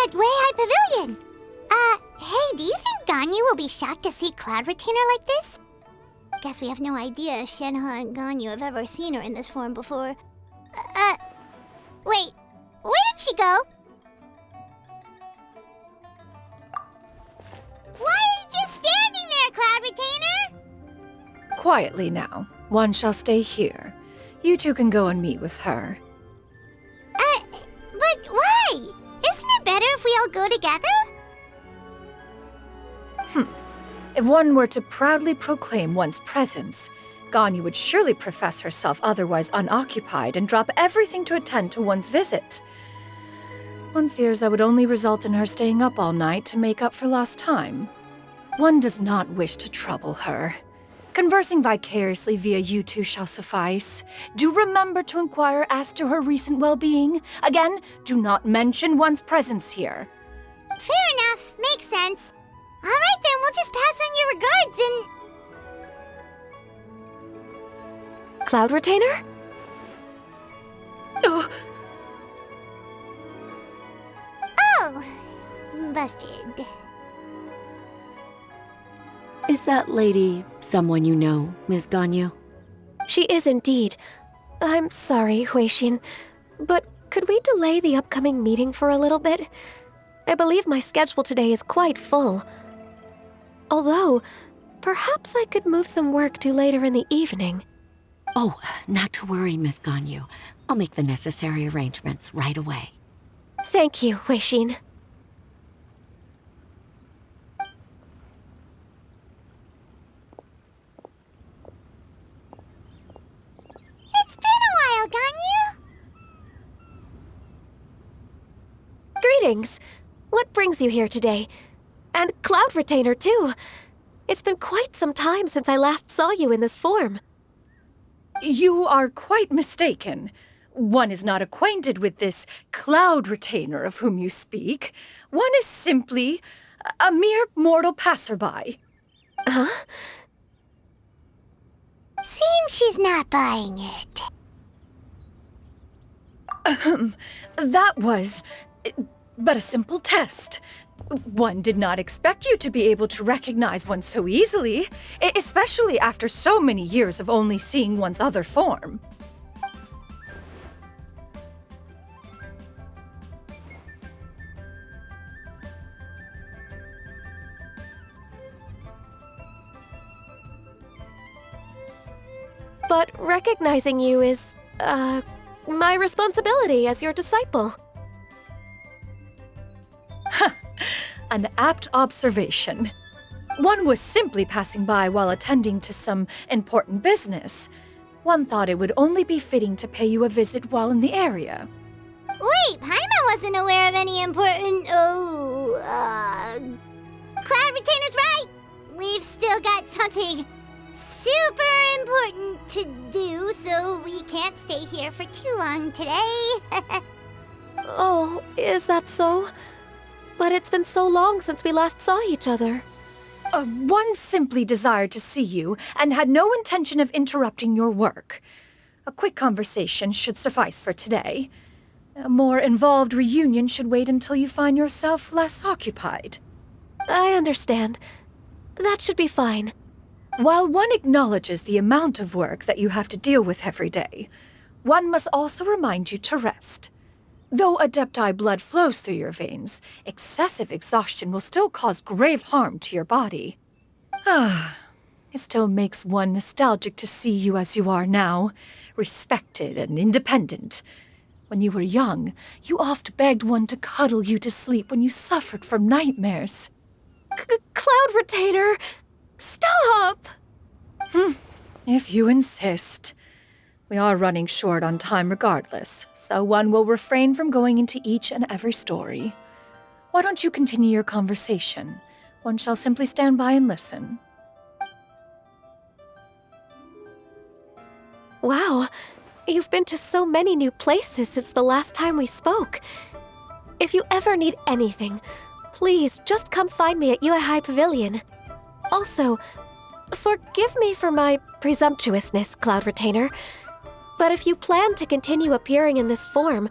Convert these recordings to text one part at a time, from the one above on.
at Way High Pavilion. Hey, do you think Ganyu will be shocked to see Cloud Retainer like this? Guess we have no idea if Shenhe and Ganyu have ever seen her in this form before. Wait, where did she go? Why are you just standing there, Cloud Retainer? Quietly now. One shall stay here. You two can go and meet with her. But why? Isn't it better if we all go together? If one were to proudly proclaim one's presence, Ganyu would surely profess herself otherwise unoccupied and drop everything to attend to one's visit. One fears that would only result in her staying up all night to make up for lost time. One does not wish to trouble her. Conversing vicariously via you two shall suffice. Do remember to inquire as to her recent well-being. Again, do not mention one's presence here. Fair enough, makes sense. Alright then, we'll just pass on your regards and... Cloud Retainer? Oh, Oh, busted. Is that lady someone you know, Miss Ganyu? She is indeed. I'm sorry, Huixin, but could we delay the upcoming meeting for a little bit? I believe my schedule today is quite full. Although, perhaps I could move some work to later in the evening. Oh, not to worry, Miss Ganyu. I'll make the necessary arrangements right away. Thank you, Huixin. It's been a while, Ganyu. Greetings. What brings you here today? And Cloud Retainer, too. It's been quite some time since I last saw you in this form. you are quite mistaken. One is not acquainted with this Cloud Retainer of whom you speak. One is simply a mere mortal passerby. Huh? Seems she's not buying it. That was but a simple test. One did not expect you to be able to recognize one so easily, especially after so many years of only seeing one's other form. But recognizing you is, my responsibility as your disciple. An apt observation. One was simply passing by while attending to some important business. One thought it would only be fitting to pay you a visit while in the area. Wait, Paimon wasn't aware of any important... Cloud Retainer's right! We've still got something super important to do, so we can't stay here for too long today. Oh, is that so? But it's been so long since we last saw each other. One simply desired to see you and had no intention of interrupting your work. A quick conversation should suffice for today. A more involved reunion should wait until you find yourself less occupied. I understand. That should be fine. While one acknowledges the amount of work that you have to deal with every day, one must also remind you to rest. Though Adepti blood flows through your veins, excessive exhaustion will still cause grave harm to your body. It still makes one nostalgic to see you as you are now, respected and independent. When you were young, you oft begged one to cuddle you to sleep when you suffered from nightmares. Cloud Retainer! Stop! If you insist. We are running short on time regardless, so one will refrain from going into each and every story. Why don't you continue your conversation? One shall simply stand by and listen. Wow, you've been to so many new places since the last time we spoke. If you ever need anything, please just come find me at High Pavilion. Also, forgive me for my presumptuousness, Cloud Retainer, but if you plan to continue appearing in this form,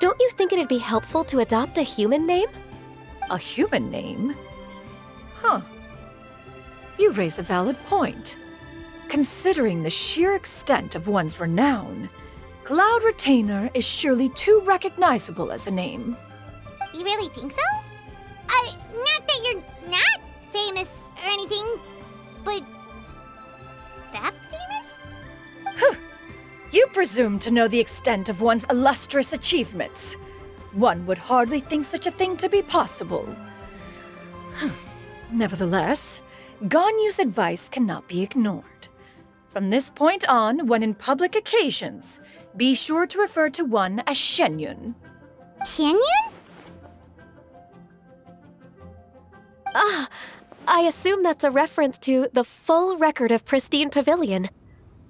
Don't you think it'd be helpful to adopt a human name? A human name? Huh. You raise a valid point. Considering the sheer extent of one's renown, Cloud Retainer is surely too recognizable as a name. You really think so? Not that you're not famous or anything, but that famous? You presume to know the extent of one's illustrious achievements. One would hardly think such a thing to be possible. Nevertheless, Ganyu's advice cannot be ignored. From this point on, when in public occasions, be sure to refer to one as Xianyun. Xianyun? I assume that's a reference to the full record of Pristine Pavilion.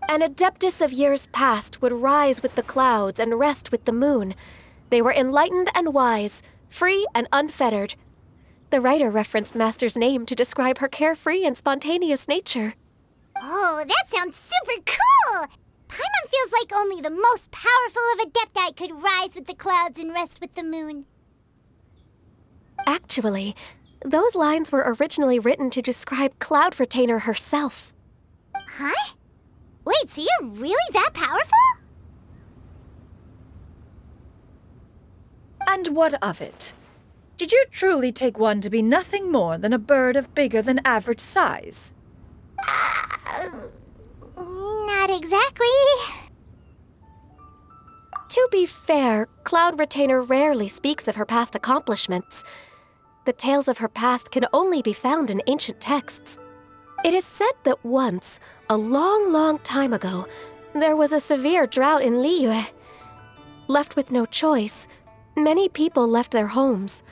An adeptus of years past would rise with the clouds and rest with the moon. They were enlightened and wise, free and unfettered. The writer referenced Master's name to describe her carefree and spontaneous nature. Oh, that sounds super cool! Paimon feels like only the most powerful of Adepti could rise with the clouds and rest with the moon. Actually, those lines were originally written to describe Cloud Retainer herself. Huh? Wait, so you're really that powerful? And what of it? Did you truly take one to be nothing more than a bird of bigger than average size? Not exactly. To be fair, Cloud Retainer rarely speaks of her past accomplishments. The tales of her past can only be found in ancient texts. It is said that once, a long, long time ago, there was a severe drought in Liyue. Left with no choice, many people left their homes,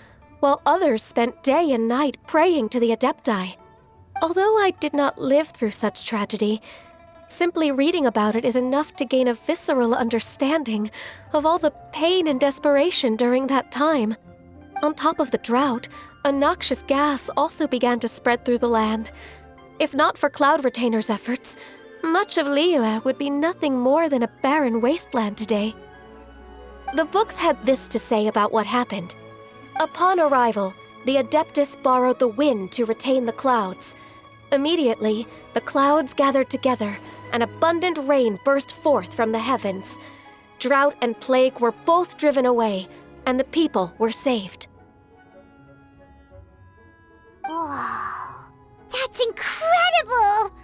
while others spent day and night praying to the Adepti. Although I did not live through such tragedy, simply reading about it is enough to gain a visceral understanding of all the pain and desperation during that time. On top of the drought, a noxious gas also began to spread through the land. If not for Cloud Retainer's efforts, much of Liyue would be nothing more than a barren wasteland today. The books had this to say about what happened. Upon arrival, the Adeptus borrowed the wind to retain the clouds. Immediately, the clouds gathered together, and abundant rain burst forth from the heavens. Drought and plague were both driven away, and the people were saved. Wow, that's incredible!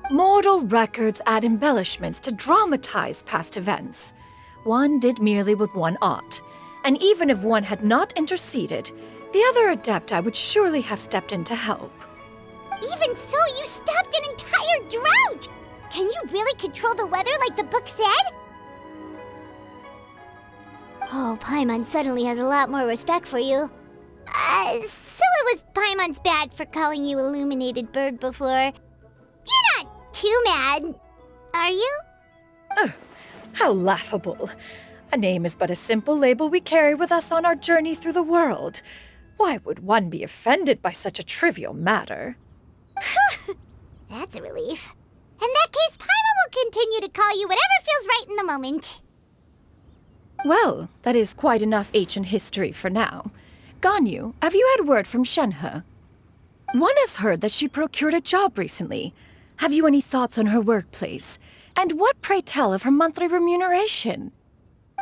Mortal records add embellishments to dramatize past events. One did merely what one ought, and even if one had not interceded, the other Adepti would surely have stepped in to help. Even so, you stopped an entire drought! Can you really control the weather like the book said? Oh, Paimon suddenly has a lot more respect for you. So it was Paimon's bad for calling you Illuminated Bird before. You're not too mad, are you? How laughable. A name is but a simple label we carry with us on our journey through the world. Why would one be offended by such a trivial matter? That's a relief. In that case, Paimon will continue to call you whatever feels right in the moment. Well, that is quite enough ancient history for now. Ganyu, have you had word from Shenhe? One has heard that she procured a job recently. Have you any thoughts on her workplace? And what, pray tell, of her monthly remuneration?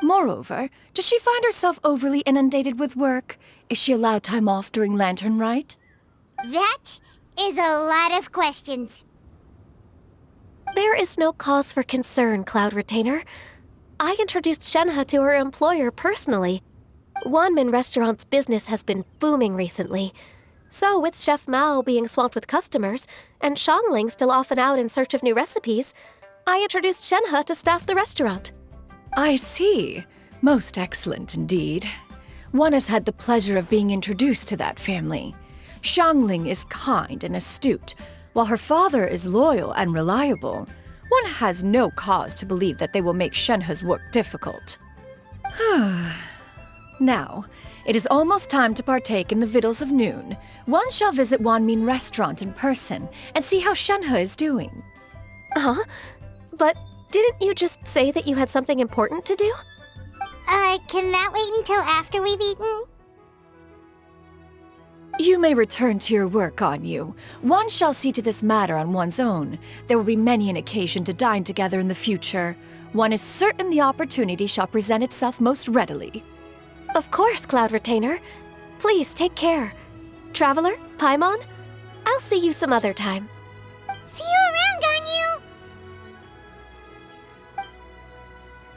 Moreover, does she find herself overly inundated with work? Is she allowed time off during Lantern Rite? That is a lot of questions. There is no cause for concern, Cloud Retainer. I introduced Shenhe to her employer personally. Wanmin Restaurant's business has been booming recently. So, with Chef Mao being swamped with customers, and Xiangling still off and out in search of new recipes, I introduced Shenhe to staff the restaurant. I see. Most excellent indeed. One has had the pleasure of being introduced to that family. Xiangling is kind and astute, while her father is loyal and reliable. One has no cause to believe that they will make Shenhe's work difficult. Now, it is almost time to partake in the victuals of noon. One shall visit Wanmin Restaurant in person and see how Shenhe is doing. Huh? But didn't you just say that you had something important to do? Can that wait until after we've eaten? You may return to your work, Ganyu. One shall see to this matter on one's own. There will be many an occasion to dine together in the future. One is certain the opportunity shall present itself most readily. Of course, Cloud Retainer. Please take care. Traveler, Paimon, I'll see you some other time.